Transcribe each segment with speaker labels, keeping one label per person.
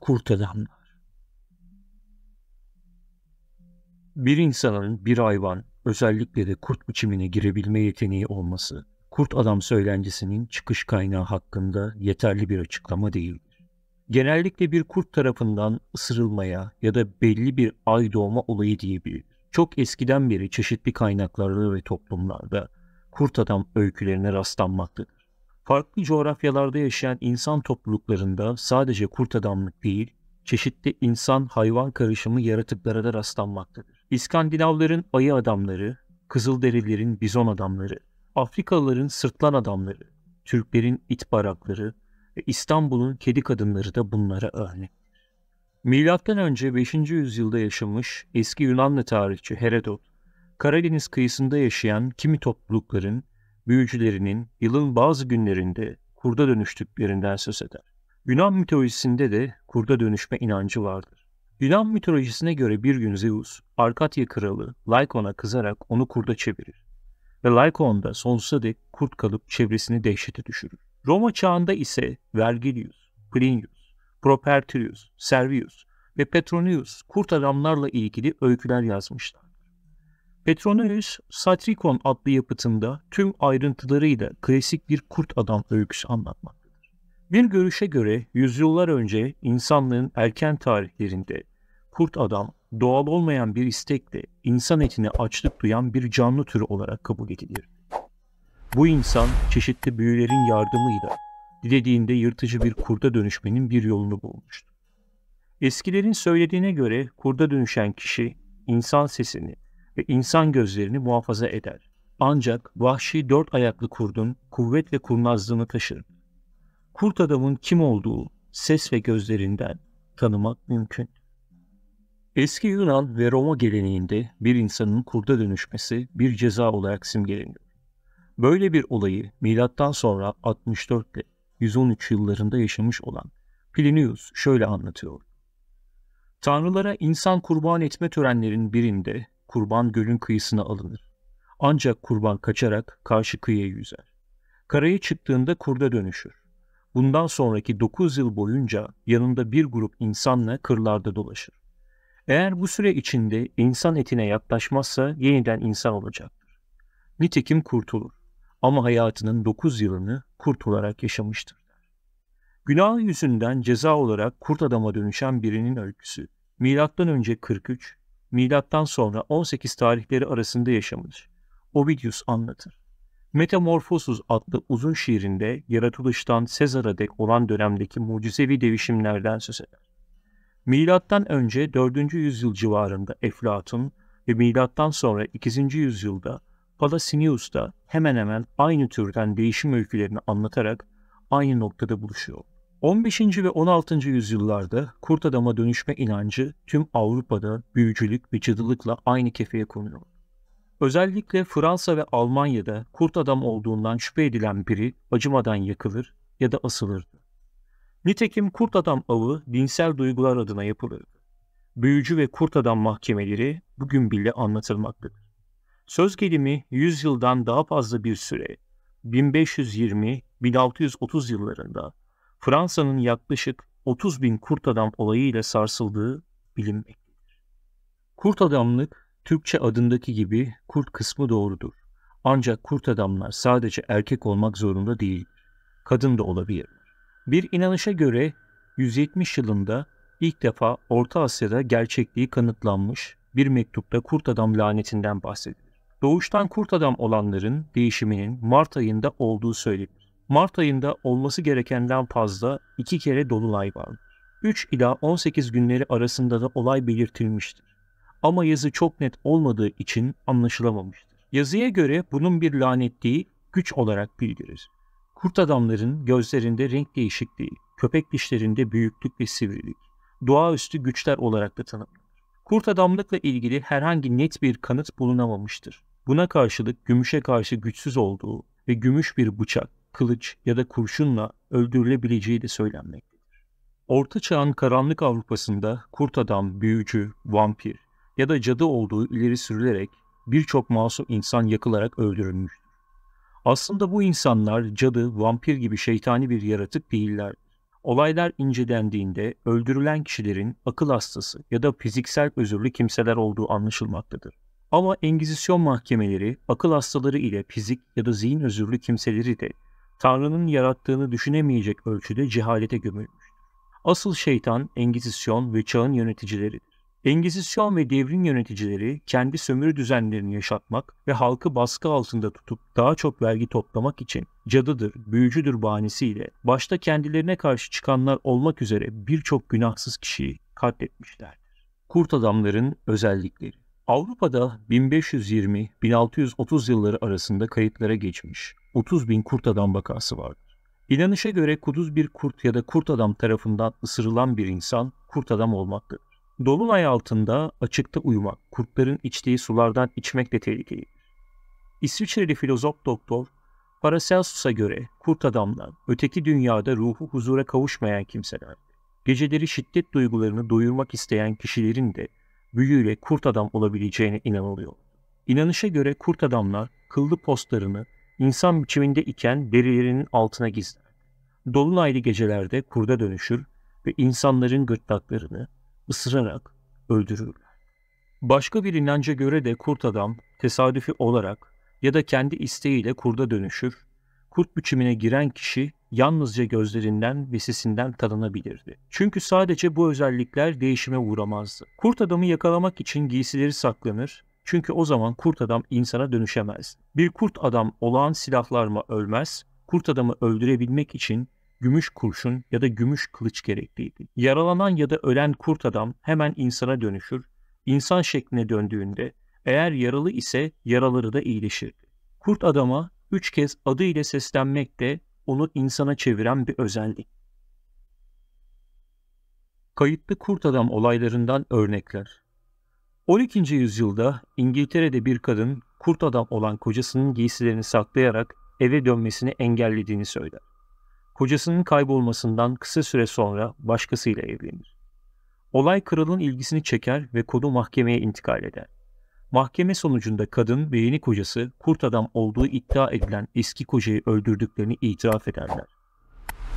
Speaker 1: Kurt adamlar. Bir insanın bir hayvan, özellikle de kurt biçimine girebilme yeteneği olması, kurt adam söylencisinin çıkış kaynağı hakkında yeterli bir açıklama değildir. Genellikle bir kurt tarafından ısırılmaya ya da belli bir ay doğma olayı diyebilir. Çok eskiden beri çeşitli kaynaklarda ve toplumlarda kurt adam öykülerine rastlanmaktadır. Farklı coğrafyalarda yaşayan insan topluluklarında sadece kurt adamlık değil, çeşitli insan-hayvan karışımı yaratıklara da rastlanmaktadır. İskandinavların ayı adamları, Kızılderililerin bizon adamları, Afrikalıların sırtlan adamları, Türklerin it barakları ve İstanbul'un kedi kadınları da bunlara örnek. Milattan önce 5. yüzyılda yaşamış eski Yunanlı tarihçi Herodot, Karadeniz kıyısında yaşayan kimi toplulukların büyücülerinin yılın bazı günlerinde kurda dönüştüklerinden söz eder. Yunan mitolojisinde de kurda dönüşme inancı vardır. Yunan mitolojisine göre bir gün Zeus, Arkatya kralı Lykon'a kızarak onu kurda çevirir ve Lykon da sonsuza dek kurt kalıp çevresini dehşete düşürür. Roma çağında ise Vergilius, Plinius, Propertius, Servius ve Petronius kurt adamlarla ilgili öyküler yazmışlar. Petronius, Satrikon adlı yapıtında tüm ayrıntılarıyla klasik bir kurt adam öyküsü anlatmaktadır. Bir görüşe göre yüzyıllar önce insanlığın erken tarihlerinde kurt adam doğal olmayan bir istekle insan etine açlık duyan bir canlı türü olarak kabul edilir. Bu insan çeşitli büyülerin yardımıyla dilediğinde yırtıcı bir kurda dönüşmenin bir yolunu bulmuştur. Eskilerin söylediğine göre kurda dönüşen kişi insan sesini ve insan gözlerini muhafaza eder. Ancak vahşi dört ayaklı kurdun kuvvet ve kurnazlığını taşır. Kurt adamın kim olduğu ses ve gözlerinden tanımak mümkün. Eski Yunan ve Roma geleneğinde bir insanın kurda dönüşmesi bir ceza olarak simgeleniyor. Böyle bir olayı milattan sonra 64 ile 113 yıllarında yaşamış olan Plinius şöyle anlatıyor. Tanrılara insan kurban etme törenlerinin birinde kurban gölün kıyısına alınır. Ancak kurban kaçarak karşı kıyıya yüzer. Karaya çıktığında kurda dönüşür. Bundan sonraki 9 yıl boyunca yanında bir grup insanla kırlarda dolaşır. Eğer bu süre içinde insan etine yaklaşmazsa yeniden insan olacaktır. Nitekim kurtulur. Ama hayatının 9 yılını kurt olarak yaşamıştır. Günah yüzünden ceza olarak kurt adama dönüşen birinin öyküsü, milattan önce 43, milattan sonra 18 tarihleri arasında yaşamış Ovidius anlatır. Metamorfosus adlı uzun şiirinde yaratılıştan Sezar'a dek olan dönemdeki mucizevi değişimlerden söz eder. Milattan önce 4. yüzyıl civarında Eflatun ve milattan sonra 2. yüzyılda Pausanias da hemen hemen aynı türden değişim öykülerini anlatarak aynı noktada buluşuyor. 15. ve 16. yüzyıllarda kurt adama dönüşme inancı tüm Avrupa'da büyücülük ve cadılıkla aynı kefeye konuyor. Özellikle Fransa ve Almanya'da kurt adam olduğundan şüphe edilen biri acımadan yakılır ya da asılırdı. Nitekim kurt adam avı dinsel duygular adına yapılırdı. Büyücü ve kurt adam mahkemeleri bugün bile anlatılmaktadır. Söz gelimi 100 yıldan daha fazla bir süre 1520-1630 yıllarında Fransa'nın yaklaşık 30 bin kurt adam olayıyla sarsıldığı bilinmektedir. Kurt adamlık Türkçe adındaki gibi kurt kısmı doğrudur. Ancak kurt adamlar sadece erkek olmak zorunda değildir. Kadın da olabilirler. Bir inanışa göre 170 yılında ilk defa Orta Asya'da gerçekliği kanıtlanmış bir mektupta kurt adam lanetinden bahsedilir. Doğuştan kurt adam olanların değişiminin Mart ayında olduğu söylenir. Mart ayında olması gerekenden fazla 2 kere dolunay vardır. 3 ila 18 günleri arasında da olay belirtilmiştir. Ama yazı çok net olmadığı için anlaşılamamıştır. Yazıya göre bunun bir lanet değil, güç olarak bildirir. Kurt adamların gözlerinde renk değişikliği, köpek dişlerinde büyüklük ve sivrilik, doğaüstü güçler olarak da tanımlanır. Kurt adamlıkla ilgili herhangi net bir kanıt bulunamamıştır. Buna karşılık gümüşe karşı güçsüz olduğu ve gümüş bir bıçak, kılıç ya da kurşunla öldürülebileceği de söylenmektedir. Orta Çağ'ın karanlık Avrupa'sında kurt adam, büyücü, vampir ya da cadı olduğu ileri sürülerek birçok masum insan yakılarak öldürülmüştür. Aslında bu insanlar cadı, vampir gibi şeytani bir yaratık değillerdir. Olaylar incelendiğinde öldürülen kişilerin akıl hastası ya da fiziksel özürlü kimseler olduğu anlaşılmaktadır. Ama Engizisyon mahkemeleri akıl hastaları ile fizik ya da zihin özürlü kimseleri de Tanrı'nın yarattığını düşünemeyecek ölçüde cehalete gömülmüştür. Asıl şeytan Engizisyon ve çağın yöneticileridir. Engizisyon ve devrin yöneticileri kendi sömürü düzenlerini yaşatmak ve halkı baskı altında tutup daha çok vergi toplamak için cadıdır, büyücüdür bahanesiyle başta kendilerine karşı çıkanlar olmak üzere birçok günahsız kişiyi katletmişlerdir. Kurt adamların özellikleri. Avrupa'da 1520-1630 yılları arasında kayıtlara geçmiş 30 bin kurt adam vakası vardır. İnanışa göre kuduz bir kurt ya da kurt adam tarafından ısırılan bir insan kurt adam olmaktadır. Dolunay altında açıkta uyumak, kurtların içtiği sulardan içmek de tehlikelidir. İsviçreli filozof doktor Paracelsus'a göre kurt adamlar öteki dünyada ruhu huzura kavuşmayan kimseler. Geceleri şiddet duygularını doyurmak isteyen kişilerin de büyüyle kurt adam olabileceğine inanılıyor. İnanışa göre kurt adamlar kıllı postlarını insan biçiminde iken derilerinin altına gizler. Dolunaylı gecelerde kurda dönüşür ve insanların gırtlaklarını ısırarak öldürürler. Başka bir inanca göre de kurt adam tesadüfi olarak ya da kendi isteğiyle kurda dönüşür. Kurt biçimine giren kişi yalnızca gözlerinden ve sesinden tanınabilirdi. Çünkü sadece bu özellikler değişime uğramazdı. Kurt adamı yakalamak için giysileri saklanır. Çünkü o zaman kurt adam insana dönüşemez. Bir kurt adam olağan silahlarla ölmez. Kurt adamı öldürebilmek için gümüş kurşun ya da gümüş kılıç gerekliydi. Yaralanan ya da ölen kurt adam hemen insana dönüşür. İnsan şekline döndüğünde eğer yaralı ise yaraları da iyileşirdi. Kurt adama 3 kez adı ile seslenmek de onu insana çeviren bir özellik. Kayıtlı kurt adam olaylarından örnekler. 12. yüzyılda İngiltere'de bir kadın kurt adam olan kocasının giysilerini saklayarak eve dönmesini engellediğini söyler. Kocasının kaybolmasından kısa süre sonra başkasıyla evlenir. Olay kralın ilgisini çeker ve konu mahkemeye intikal eder. Mahkeme sonucunda kadın ve yeni kocası kurt adam olduğu iddia edilen eski kocayı öldürdüklerini itiraf ederler.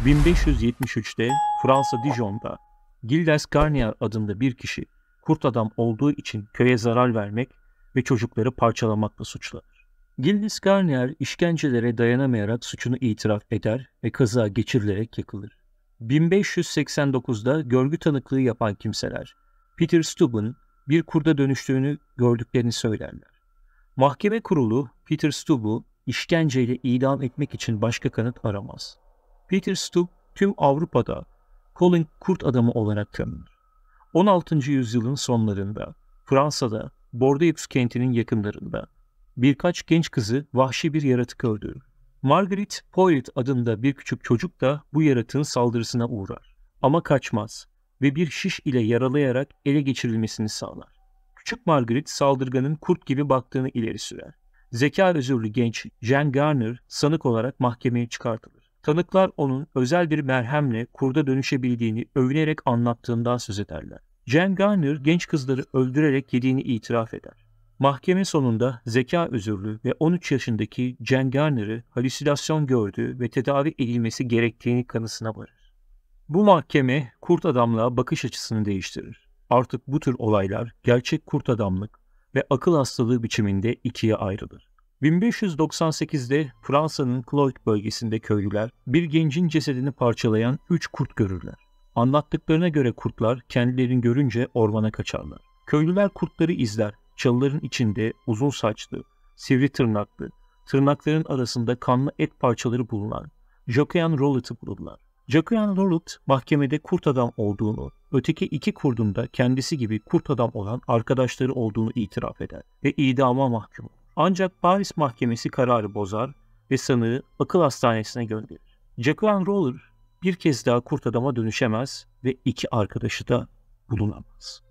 Speaker 1: 1573'te Fransa Dijon'da Gilles Garnier adında bir kişi kurt adam olduğu için köye zarar vermek ve çocukları parçalamakla suçlanır. Gilles Garnier işkencelere dayanamayarak suçunu itiraf eder ve kaza geçirilerek yakılır. 1589'da görgü tanıklığı yapan kimseler Peter Stubbe'ın bir kurda dönüştüğünü gördüklerini söylerler. Mahkeme kurulu Peter Stubbe'u işkenceyle idam etmek için başka kanıt aramaz. Peter Stubbe tüm Avrupa'da Colin kurt adamı olarak tanınır. 16. yüzyılın sonlarında Fransa'da Bordeaux kentinin yakınlarında birkaç genç kızı vahşi bir yaratık öldürür. Marguerite Poiret adında bir küçük çocuk da bu yaratığın saldırısına uğrar. Ama kaçmaz ve bir şiş ile yaralayarak ele geçirilmesini sağlar. Küçük Marguerite saldırganın kurt gibi baktığını ileri sürer. Zeka özürlü genç Jane Garner sanık olarak mahkemeye çıkartılır. Tanıklar onun özel bir merhemle kurda dönüşebildiğini övünerek anlattığından söz ederler. Jane Garner genç kızları öldürerek yediğini itiraf eder. Mahkeme sonunda zeka özürlü ve 13 yaşındaki Jane Garner'ı halüsinasyon gördüğü ve tedavi edilmesi gerektiğini kanısına varır. Bu mahkeme kurt adamlığa bakış açısını değiştirir. Artık bu tür olaylar gerçek kurt adamlık ve akıl hastalığı biçiminde ikiye ayrılır. 1598'de Fransa'nın Cloyd bölgesinde köylüler bir gencin cesedini parçalayan 3 kurt görürler. Anlattıklarına göre kurtlar kendilerini görünce ormana kaçarlar. Köylüler kurtları izler. Çalıların içinde uzun saçlı, sivri tırnaklı, tırnakların arasında kanlı et parçaları bulunan Joquin Rollet'ı bulurlar. Joquin Rollet mahkemede kurt adam olduğunu, öteki 2 kurdun da kendisi gibi kurt adam olan arkadaşları olduğunu itiraf eder ve idama mahkum olur. Ancak Paris mahkemesi kararı bozar ve sanığı akıl hastanesine gönderir. Joquin Rollet bir kez daha kurt adama dönüşemez ve 2 arkadaşı da bulunamaz.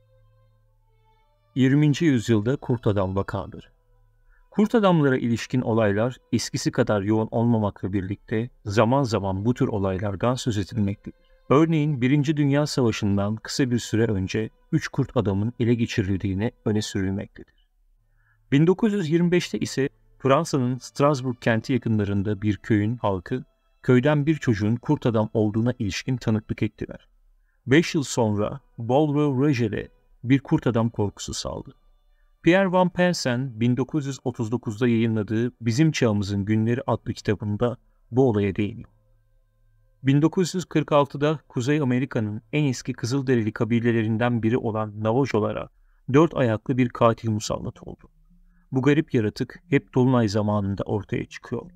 Speaker 1: 20. yüzyılda kurt adam vakaları. Kurt adamlara ilişkin olaylar eskisi kadar yoğun olmamakla birlikte zaman zaman bu tür olaylardan söz edilmektedir. Örneğin 1. Dünya Savaşı'ndan kısa bir süre önce 3 kurt adamın ele geçirildiğine öne sürülmektedir. 1925'te ise Fransa'nın Strasbourg kenti yakınlarında bir köyün halkı köyden bir çocuğun kurt adam olduğuna ilişkin tanıklık ettiler. 5 yıl sonra Boulevard bir kurt adam korkusu saldı. Pierre Van Persen 1939'da yayınladığı Bizim Çağımızın Günleri adlı kitabında bu olaya değiniyor. 1946'da Kuzey Amerika'nın en eski Kızılderili kabilelerinden biri olan Navajolara 4 ayaklı bir katil musallat oldu. Bu garip yaratık hep dolunay zamanında ortaya çıkıyor.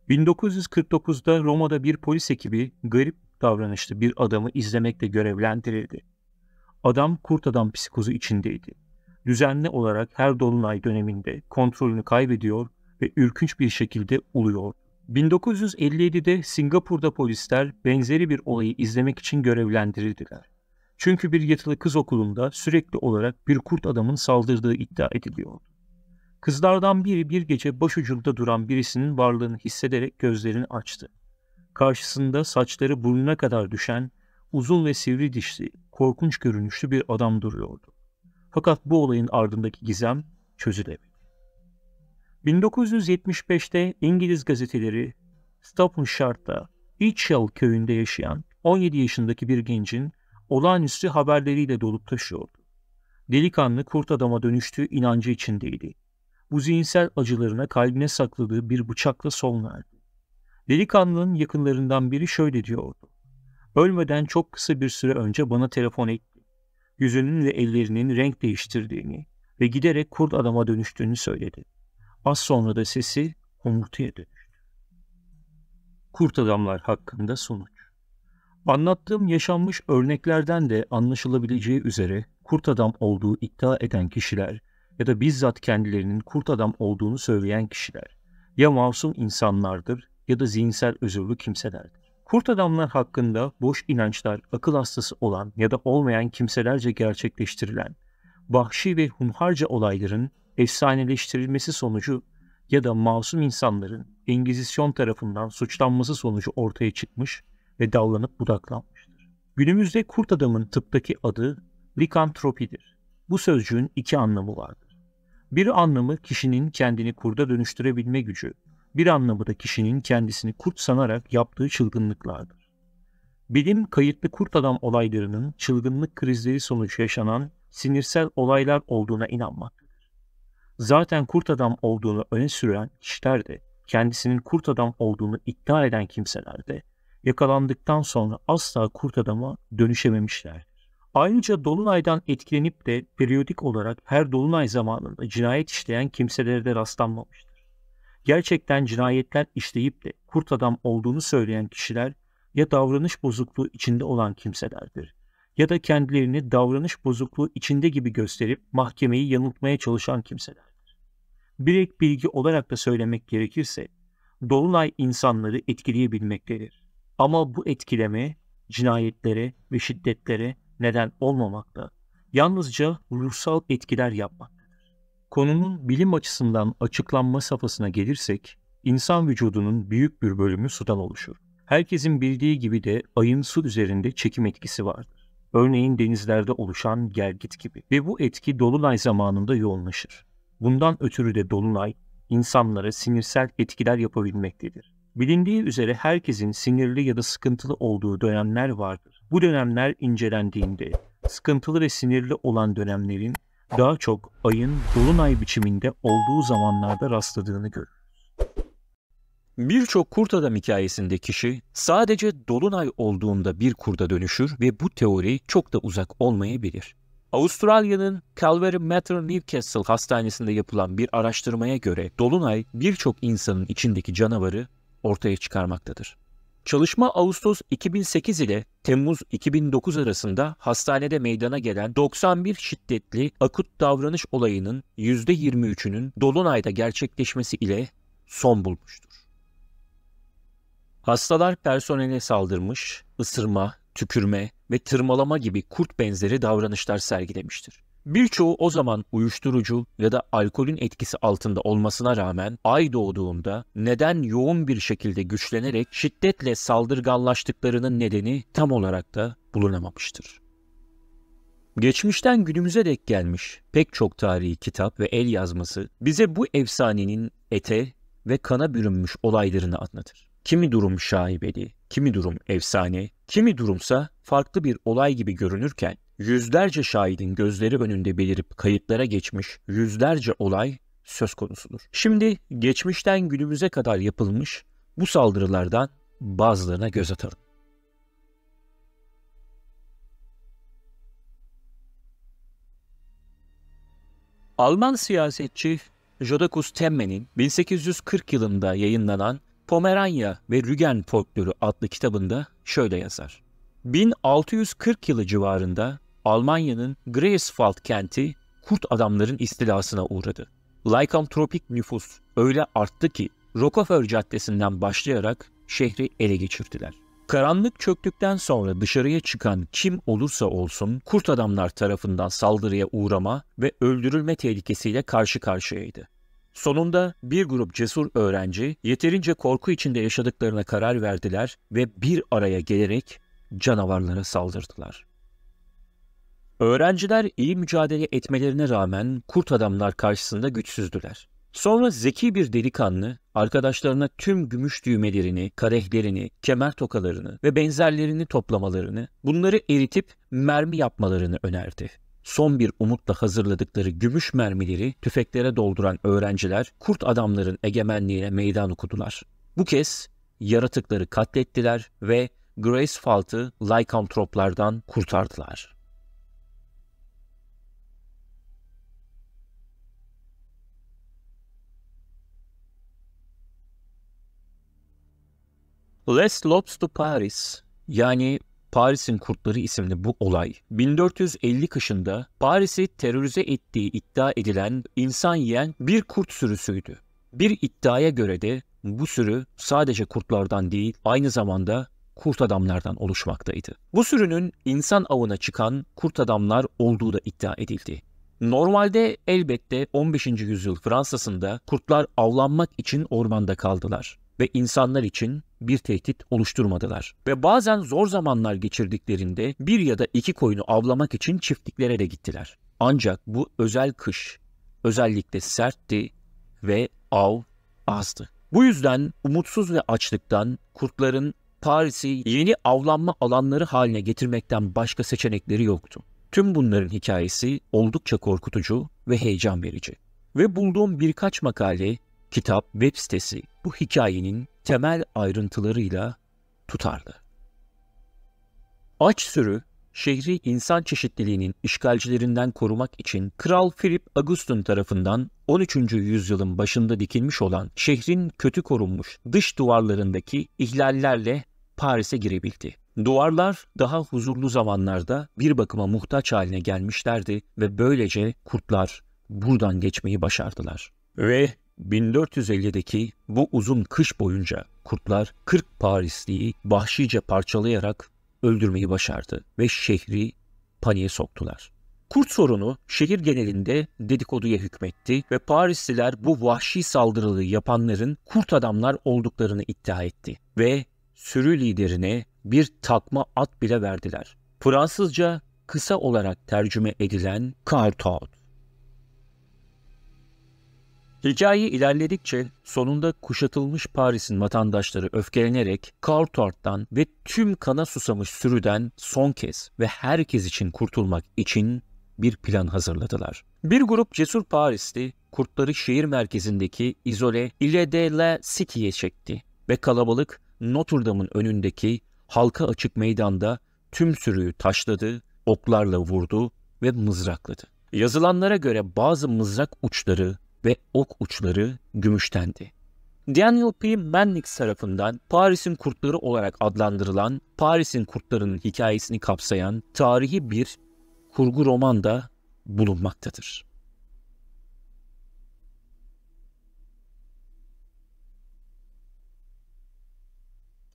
Speaker 1: 1949'da Roma'da bir polis ekibi garip davranışlı bir adamı izlemekle görevlendirildi. Adam kurt adam psikozu içindeydi. Düzenli olarak her dolunay döneminde kontrolünü kaybediyor ve ürkünç bir şekilde uluyor. 1957'de Singapur'da polisler benzeri bir olayı izlemek için görevlendirildiler. Çünkü bir yatılı kız okulunda sürekli olarak bir kurt adamın saldırdığı iddia ediliyordu. Kızlardan biri bir gece başucunda duran birisinin varlığını hissederek gözlerini açtı. Karşısında saçları burnuna kadar düşen, uzun ve sivri dişli, korkunç görünüşlü bir adam duruyordu. Fakat bu olayın ardındaki gizem çözülemedi. 1975'te İngiliz gazeteleri Staffordshire Itchell köyünde yaşayan 17 yaşındaki bir gencin olağanüstü haberleriyle dolup taşıyordu. Delikanlı kurt adama dönüştüğü inancı içindeydi. Bu zihinsel acılarına kalbine sakladığı bir bıçakla son verdi. Delikanlının yakınlarından biri şöyle diyordu. Ölmeden çok kısa bir süre önce bana telefon etti. Yüzünün ve ellerinin renk değiştirdiğini ve giderek kurt adama dönüştüğünü söyledi. Az sonra da sesi homurtuya dönüştü. Kurt adamlar hakkında sonuç. Anlattığım yaşanmış örneklerden de anlaşılabileceği üzere kurt adam olduğu iddia eden kişiler ya da bizzat kendilerinin kurt adam olduğunu söyleyen kişiler ya masum insanlardır ya da zihinsel özürlü kimselerdir. Kurt adamlar hakkında boş inançlar akıl hastası olan ya da olmayan kimselerce gerçekleştirilen vahşi ve hunharca olayların efsaneleştirilmesi sonucu ya da masum insanların Engizisyon tarafından suçlanması sonucu ortaya çıkmış ve dallanıp budaklanmıştır. Günümüzde kurt adamın tıptaki adı likantropidir. Bu sözcüğün 2 anlamı vardır. Bir anlamı kişinin kendini kurda dönüştürebilme gücü, bir anlamı da kişinin kendisini kurt sanarak yaptığı çılgınlıklardır. Bilim kayıtlı kurt adam olaylarının çılgınlık krizleri sonucu yaşanan sinirsel olaylar olduğuna inanmaktadır. Zaten kurt adam olduğunu öne süren kişiler de, kendisinin kurt adam olduğunu iddia eden kimseler de, yakalandıktan sonra asla kurt adama dönüşememişlerdir. Ayrıca dolunaydan etkilenip de periyodik olarak her dolunay zamanında cinayet işleyen kimselere de rastlanmamıştır. Gerçekten cinayetler işleyip de kurt adam olduğunu söyleyen kişiler ya davranış bozukluğu içinde olan kimselerdir ya da kendilerini davranış bozukluğu içinde gibi gösterip mahkemeyi yanıltmaya çalışan kimselerdir. Bir ek bilgi olarak da söylemek gerekirse, dolunay insanları etkileyebilmektedir. Ama bu etkileme cinayetlere ve şiddetlere neden olmamakta, yalnızca ruhsal etkiler yapmaktadır. Konunun bilim açısından açıklanma safhasına gelirsek, insan vücudunun büyük bir bölümü sudan oluşur. Herkesin bildiği gibi de ayın su üzerinde çekim etkisi vardır. Örneğin denizlerde oluşan gelgit gibi ve bu etki dolunay zamanında yoğunlaşır. Bundan ötürü de dolunay insanlara sinirsel etkiler yapabilmektedir. Bilindiği üzere herkesin sinirli ya da sıkıntılı olduğu dönemler vardır. Bu dönemler incelendiğinde sıkıntılı ve sinirli olan dönemlerin daha çok ayın dolunay biçiminde olduğu zamanlarda rastladığını görürüz. Birçok kurt adam hikayesinde kişi sadece dolunay olduğunda bir kurda dönüşür ve bu teori çok da uzak olmayabilir. Avustralya'nın Calvary Mater Newcastle Hastanesi'nde yapılan bir araştırmaya göre dolunay birçok insanın içindeki canavarı ortaya çıkarmaktadır. Çalışma Ağustos 2008 ile Temmuz 2009 arasında hastanede meydana gelen 91 şiddetli akut davranış olayının %23'ünün dolunayda gerçekleşmesi ile son bulmuştur. Hastalar personele saldırmış, ısırma, tükürme ve tırmalama gibi kurt benzeri davranışlar sergilemiştir. Birçoğu o zaman uyuşturucu ya da alkolün etkisi altında olmasına rağmen ay doğduğunda neden yoğun bir şekilde güçlenerek şiddetle saldırganlaştıklarının nedeni tam olarak da bulunamamıştır. Geçmişten günümüze dek gelmiş pek çok tarihi kitap ve el yazması bize bu efsanenin ete ve kana bürünmüş olaylarını anlatır. Kimi durum şaibeli, kimi durum efsane, kimi durumsa farklı bir olay gibi görünürken, yüzlerce şahidin gözleri önünde belirip kayıtlara geçmiş yüzlerce olay söz konusudur. Şimdi geçmişten günümüze kadar yapılmış bu saldırılardan bazılarına göz atalım. Alman siyasetçi Jodocus Temme'nin 1840 yılında yayınlanan Pomeranya ve Rügen Folklorü adlı kitabında şöyle yazar. 1640 yılı civarında Almanya'nın Greifswald kenti kurt adamların istilasına uğradı. Likantropik nüfus öyle arttı ki Rockefeller Caddesi'nden başlayarak şehri ele geçirdiler. Karanlık çöktükten sonra dışarıya çıkan kim olursa olsun kurt adamlar tarafından saldırıya uğrama ve öldürülme tehlikesiyle karşı karşıyaydı. Sonunda bir grup cesur öğrenci yeterince korku içinde yaşadıklarına karar verdiler ve bir araya gelerek canavarlara saldırdılar. Öğrenciler iyi mücadele etmelerine rağmen kurt adamlar karşısında güçsüzdüler. Sonra zeki bir delikanlı arkadaşlarına tüm gümüş düğmelerini, kadehlerini, kemer tokalarını ve benzerlerini toplamalarını, bunları eritip mermi yapmalarını önerdi. Son bir umutla hazırladıkları gümüş mermileri tüfeklere dolduran öğrenciler kurt adamların egemenliğine meydan okudular. Bu kez yaratıkları katlettiler ve Greifswald'ı likantroplardan kurtardılar. Les Loups de Paris, yani Paris'in Kurtları isimli bu olay, 1450 kışında Paris'i terörize ettiği iddia edilen insan yiyen bir kurt sürüsüydü. Bir iddiaya göre de bu sürü sadece kurtlardan değil, aynı zamanda kurt adamlardan oluşmaktaydı. Bu sürünün insan avına çıkan kurt adamlar olduğu da iddia edildi. Normalde elbette 15. yüzyıl Fransa'sında kurtlar avlanmak için ormanda kaldılar ve insanlar için bir tehdit oluşturmadılar. Ve bazen zor zamanlar geçirdiklerinde bir ya da iki koyunu avlamak için çiftliklere de gittiler. Ancak bu özel kış özellikle sertti ve av azdı. Bu yüzden umutsuz ve açlıktan kurtların Paris'i yeni avlanma alanları haline getirmekten başka seçenekleri yoktu. Tüm bunların hikayesi oldukça korkutucu ve heyecan verici. Ve bulduğum birkaç makale, kitap, web sitesi bu hikayenin temel ayrıntılarıyla tutarlı. Aç sürü, şehri insan çeşitliliğinin işgalcilerinden korumak için Kral Philip Augustin tarafından 13. yüzyılın başında dikilmiş olan şehrin kötü korunmuş dış duvarlarındaki ihlallerle Paris'e girebildi. Duvarlar daha huzurlu zamanlarda bir bakıma muhtaç haline gelmişlerdi ve böylece kurtlar buradan geçmeyi başardılar. Ve 1450'deki bu uzun kış boyunca kurtlar 40 Parisliyi vahşice parçalayarak öldürmeyi başardı ve şehri paniğe soktular. Kurt sorunu şehir genelinde dedikoduya hükmetti ve Parisliler bu vahşi saldırıyı yapanların kurt adamlar olduklarını iddia etti ve sürü liderine bir takma at bile verdiler. Fransızca kısa olarak tercüme edilen Cartot. Hikaye ilerledikçe sonunda kuşatılmış Paris'in vatandaşları öfkelenerek Cartot'tan ve tüm kana susamış sürüden son kez ve herkes için kurtulmak için bir plan hazırladılar. Bir grup cesur Parisli kurtları şehir merkezindeki izole Ile de la City'ye çekti ve kalabalık Notre Dame'ın önündeki halka açık meydanda tüm sürüyü taşladı, oklarla vurdu ve mızrakladı. Yazılanlara göre bazı mızrak uçları ve ok uçları gümüştendi. Daniel P. Mannix tarafından Paris'in Kurtları olarak adlandırılan Paris'in Kurtları'nın hikayesini kapsayan tarihi bir kurgu roman da bulunmaktadır.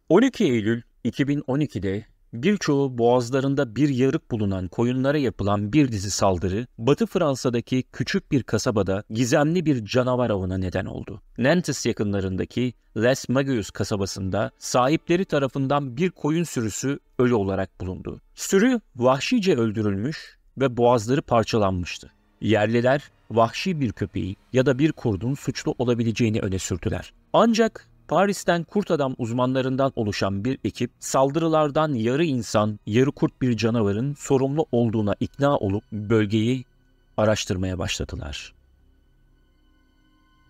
Speaker 1: 12 Eylül 2012'de birçoğu boğazlarında bir yarık bulunan koyunlara yapılan bir dizi saldırı, Batı Fransa'daki küçük bir kasabada gizemli bir canavar avına neden oldu. Nantes yakınlarındaki Les Magus kasabasında sahipleri tarafından bir koyun sürüsü ölü olarak bulundu. Sürü vahşice öldürülmüş ve boğazları parçalanmıştı. Yerliler vahşi bir köpeği ya da bir kurdun suçlu olabileceğini öne sürdüler. Ancak Paris'ten kurt adam uzmanlarından oluşan bir ekip saldırılardan yarı insan, yarı kurt bir canavarın sorumlu olduğuna ikna olup bölgeyi araştırmaya başladılar.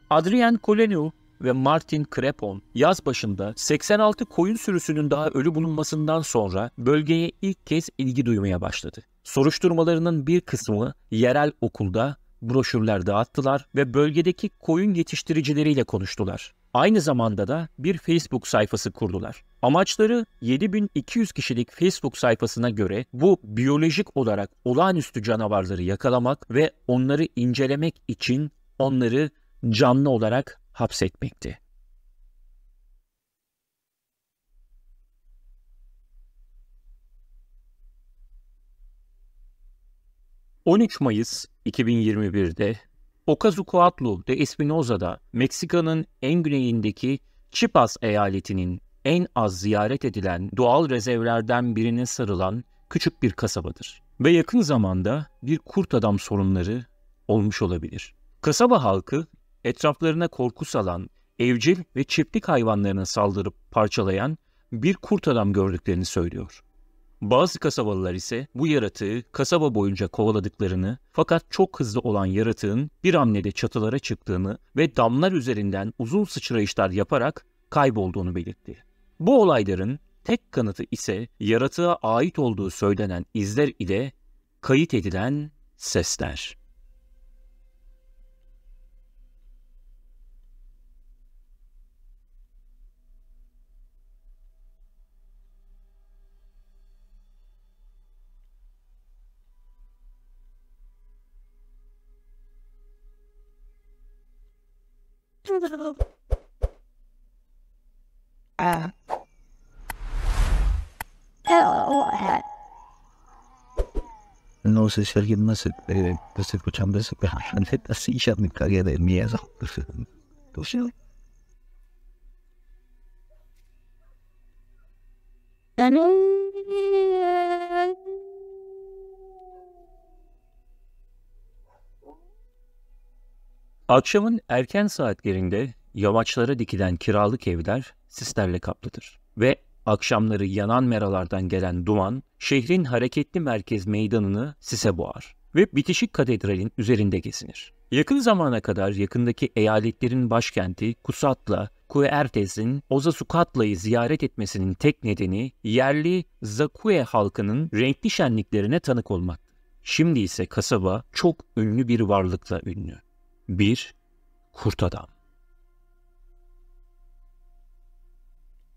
Speaker 1: Adrien Collignon ve Martin Crepon yaz başında 86 koyun sürüsünün daha ölü bulunmasından sonra bölgeye ilk kez ilgi duymaya başladı. Soruşturmalarının bir kısmı yerel okulda broşürler dağıttılar ve bölgedeki koyun yetiştiricileriyle konuştular. Aynı zamanda da bir Facebook sayfası kurdular. Amaçları 7200 kişilik Facebook sayfasına göre bu biyolojik olarak olağanüstü canavarları yakalamak ve onları incelemek için onları canlı olarak hapsetmekti. ...13 Mayıs 2021'de Ocozucoatl de Espinoza'da Meksika'nın en güneyindeki Chiapas eyaletinin en az ziyaret edilen doğal rezervlerden birine sarılan küçük bir kasabadır. Ve yakın zamanda bir kurt adam sorunları olmuş olabilir. Kasaba halkı etraflarına korku salan, evcil ve çiftlik hayvanlarına saldırıp parçalayan bir kurt adam gördüklerini söylüyor. Bazı kasabalılar ise bu yaratığı kasaba boyunca kovaladıklarını fakat çok hızlı olan yaratığın bir hamlede çatılara çıktığını ve damlar üzerinden uzun sıçrayışlar yaparak kaybolduğunu belirtti. Bu olayların tek kanıtı ise yaratığa ait olduğu söylenen izler ile kayıt edilen sesler.
Speaker 2: No sé si alguien más está escuchando eso, pero la neta sí ya me cagué de miedo. Entonces,
Speaker 1: Akşamın erken saatlerinde yamaçlara dikilen kiralık evler sislerle kaplıdır. Ve akşamları yanan meralardan gelen duman şehrin hareketli merkez meydanını sise boğar ve bitişik katedralin üzerinde gezinir. Yakın zamana kadar yakındaki eyaletlerin başkenti Cusatla, Kuertes'in Ozazucatla'yı ziyaret etmesinin tek nedeni yerli Zakue halkının renkli şenliklerine tanık olmaktı. Şimdi ise kasaba çok ünlü bir varlıkla ünlü. Bir kurt adam.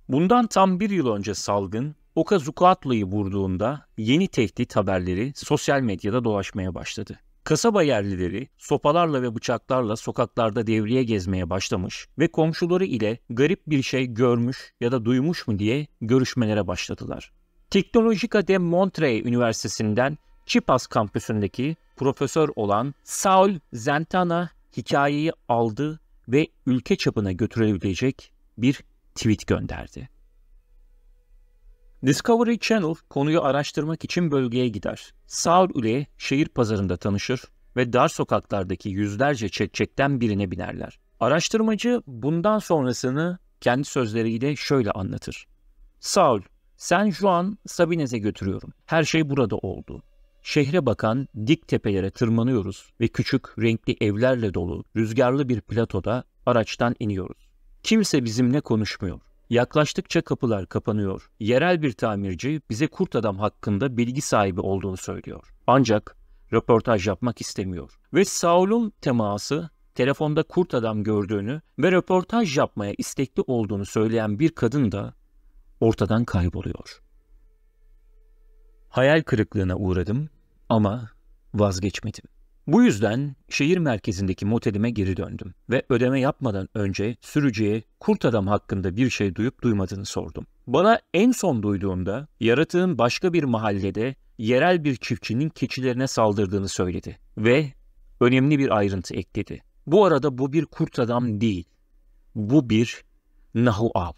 Speaker 1: Bundan tam bir yıl önce salgın Ocozucoatl'ı vurduğunda yeni tehdit haberleri sosyal medyada dolaşmaya başladı. Kasaba yerlileri sopalarla ve bıçaklarla sokaklarda devriye gezmeye başlamış ve komşuları ile garip bir şey görmüş ya da duymuş mu diye görüşmelere başladılar. Tecnológica de Monterrey Üniversitesi'nden Chiapas kampüsündeki profesör olan Saul Zentana hikayeyi aldı ve ülke çapına götürülebilecek bir tweet gönderdi. Discovery Channel konuyu araştırmak için bölgeye gider. Saul ile şehir pazarında tanışır ve dar sokaklardaki yüzlerce çekçekten birine binerler. Araştırmacı bundan sonrasını kendi sözleriyle şöyle anlatır. Saul, sen şu an Sabinez'e götürüyorum. Her şey burada oldu. Şehre bakan dik tepelere tırmanıyoruz ve küçük renkli evlerle dolu rüzgarlı bir platoda araçtan iniyoruz. Kimse bizimle konuşmuyor. Yaklaştıkça kapılar kapanıyor. Yerel bir tamirci bize kurt adam hakkında bilgi sahibi olduğunu söylüyor. Ancak röportaj yapmak istemiyor. Ve Saul'un teması telefonda kurt adam gördüğünü ve röportaj yapmaya istekli olduğunu söyleyen bir kadın da ortadan kayboluyor. Hayal kırıklığına uğradım ama vazgeçmedim. Bu yüzden şehir merkezindeki motelime geri döndüm ve ödeme yapmadan önce sürücüye kurt adam hakkında bir şey duyup duymadığını sordum. Bana en son duyduğunda yaratığın başka bir mahallede yerel bir çiftçinin keçilerine saldırdığını söyledi ve önemli bir ayrıntı ekledi. Bu arada bu bir kurt adam değil, bu bir nahual.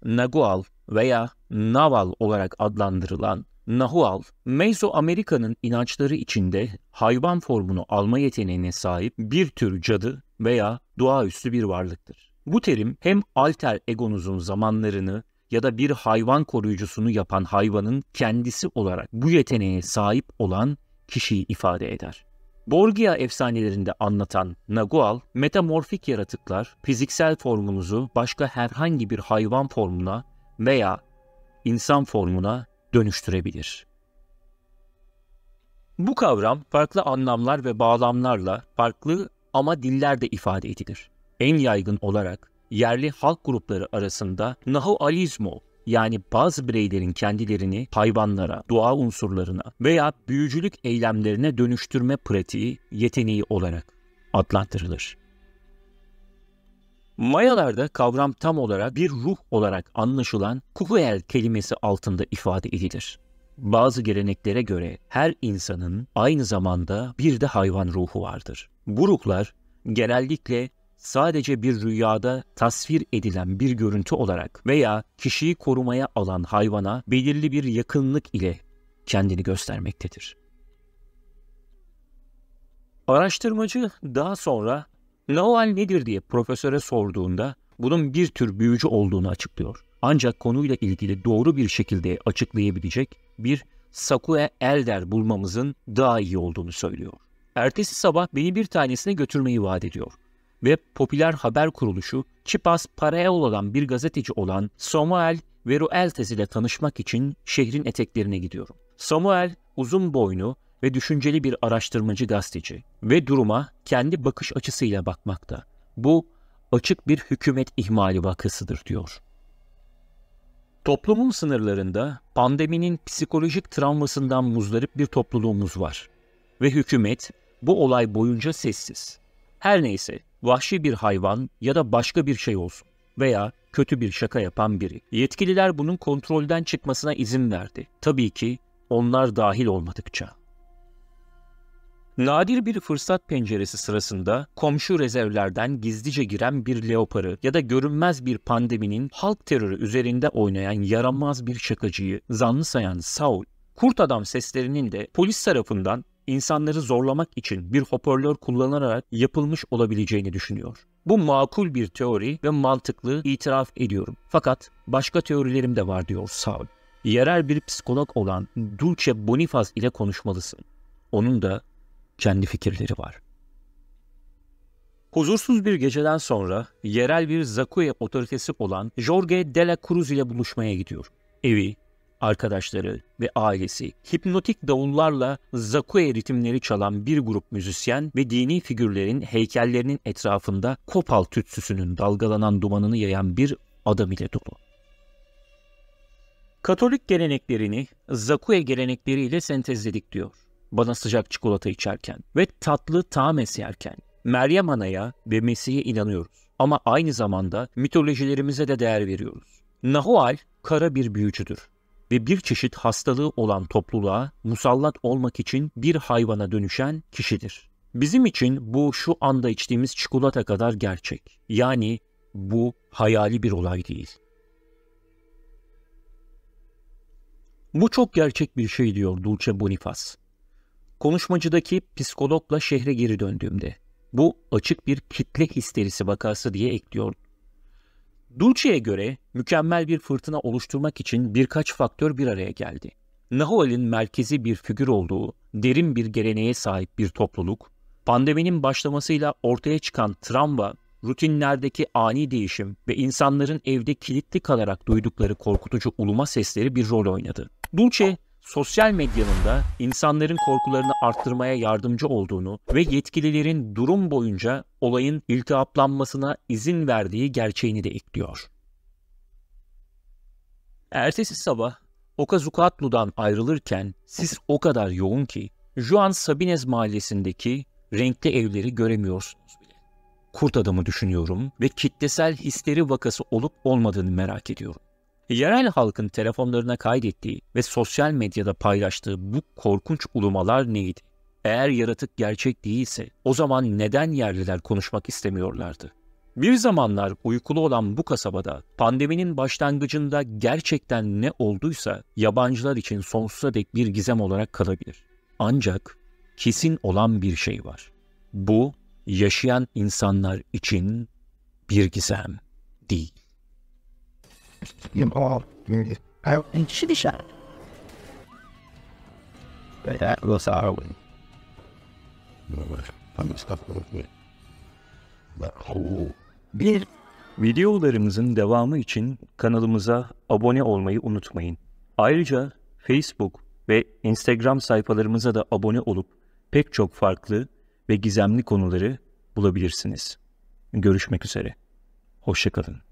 Speaker 1: Nagual veya Naval olarak adlandırılan Nahual, Mezoamerika'nın inançları içinde hayvan formunu alma yeteneğine sahip bir tür cadı veya doğaüstü bir varlıktır. Bu terim hem alter egonuzun zamanlarını ya da bir hayvan koruyucusunu yapan hayvanın kendisi olarak bu yeteneğe sahip olan kişiyi ifade eder. Borgia efsanelerinde anlatan Nagual, metamorfik yaratıklar fiziksel formunuzu başka herhangi bir hayvan formuna veya insan formuna dönüştürebilir. Bu kavram farklı anlamlar ve bağlamlarla farklı ama dillerde ifade edilir. En yaygın olarak yerli halk grupları arasında nahualizmo, yani bazı bireylerin kendilerini hayvanlara, doğa unsurlarına veya büyücülük eylemlerine dönüştürme pratiği, yeteneği olarak adlandırılır. Mayalarda kavram tam olarak bir ruh olarak anlaşılan kuhuel kelimesi altında ifade edilir. Bazı geleneklere göre her insanın aynı zamanda bir de hayvan ruhu vardır. Bu ruhlar genellikle sadece bir rüyada tasvir edilen bir görüntü olarak veya kişiyi korumaya alan hayvana belirli bir yakınlık ile kendini göstermektedir. Araştırmacı daha sonra Nahual nedir diye profesöre sorduğunda bunun bir tür büyücü olduğunu açıklıyor. Ancak konuyla ilgili doğru bir şekilde açıklayabilecek bir Sakue Elder bulmamızın daha iyi olduğunu söylüyor. Ertesi sabah beni bir tanesine götürmeyi vaat ediyor ve popüler haber kuruluşu Chipas Paraeolo'dan bir gazeteci olan Samuel Verueltes ile tanışmak için şehrin eteklerine gidiyorum. Samuel uzun boylu ve düşünceli bir araştırmacı gazeteci ve duruma kendi bakış açısıyla bakmakta. Bu açık bir hükümet ihmali vakasıdır diyor. Toplumun sınırlarında pandeminin psikolojik travmasından muzdarip bir topluluğumuz var. Ve hükümet bu olay boyunca sessiz. Her neyse, vahşi bir hayvan ya da başka bir şey olsun veya kötü bir şaka yapan biri. Yetkililer bunun kontrolden çıkmasına izin verdi. Tabii ki onlar dahil olmadıkça. Nadir bir fırsat penceresi sırasında komşu rezervlerden gizlice giren bir leoparı ya da görünmez bir pandeminin halk terörü üzerinde oynayan yaramaz bir şakacıyı zanlı sayan Saul, kurt adam seslerinin de polis tarafından insanları zorlamak için bir hoparlör kullanarak yapılmış olabileceğini düşünüyor. Bu makul bir teori ve mantıklı, itiraf ediyorum. Fakat başka teorilerim de var diyor Saul. Yerel bir psikolog olan Dulce Bonifaz ile konuşmalısın. Onun da kendi fikirleri var. Huzursuz bir geceden sonra yerel bir Zakue otoritesi olan Jorge de la Cruz ile buluşmaya gidiyor. Evi, arkadaşları ve ailesi hipnotik davullarla Zakue ritimleri çalan bir grup müzisyen ve dini figürlerin heykellerinin etrafında kopal tütsüsünün dalgalanan dumanını yayan bir adam ile dolu. Katolik geleneklerini Zakue gelenekleriyle sentezledik diyor. Bana sıcak çikolata içerken ve tatlı tames yerken Meryem Ana'ya ve Mesih'e inanıyoruz. Ama aynı zamanda mitolojilerimize de değer veriyoruz. Nahual kara bir büyücüdür ve bir çeşit hastalığı olan topluluğa musallat olmak için bir hayvana dönüşen kişidir. Bizim için bu şu anda içtiğimiz çikolata kadar gerçek. Yani bu hayali bir olay değil. Bu çok gerçek bir şey diyor Dulce Bonifaz. Konuşmacıdaki psikologla şehre geri döndüğümde bu açık bir kitle histerisi vakası diye ekliyor. Dulce'ye göre mükemmel bir fırtına oluşturmak için birkaç faktör bir araya geldi. Nahual'in merkezi bir figür olduğu derin bir geleneğe sahip bir topluluk, pandeminin başlamasıyla ortaya çıkan travma, rutinlerdeki ani değişim ve insanların evde kilitli kalarak duydukları korkutucu uluma sesleri bir rol oynadı. Dulce, sosyal medyanın da insanların korkularını arttırmaya yardımcı olduğunu ve yetkililerin durum boyunca olayın iltihaplanmasına izin verdiği gerçeğini de ekliyor. Ertesi sabah Okazucatlu'dan ayrılırken sis o kadar yoğun ki Juan Sabines mahallesindeki renkli evleri göremiyorsunuz bile. Kurt adamı düşünüyorum ve kitlesel histeri vakası olup olmadığını merak ediyorum. Yerel halkın telefonlarına kaydettiği ve sosyal medyada paylaştığı bu korkunç ulumalar neydi? Eğer yaratık gerçek değilse o zaman neden yerliler konuşmak istemiyorlardı? Bir zamanlar uykulu olan bu kasabada pandeminin başlangıcında gerçekten ne olduysa yabancılar için sonsuza dek bir gizem olarak kalabilir. Ancak kesin olan bir şey var. Bu yaşayan insanlar için bir gizem değil. Videolarımızın devamı için kanalımıza abone olmayı unutmayın. Ayrıca Facebook ve Instagram sayfalarımıza da abone olup pek çok farklı ve gizemli konuları bulabilirsiniz. Görüşmek üzere. Hoşça kalın.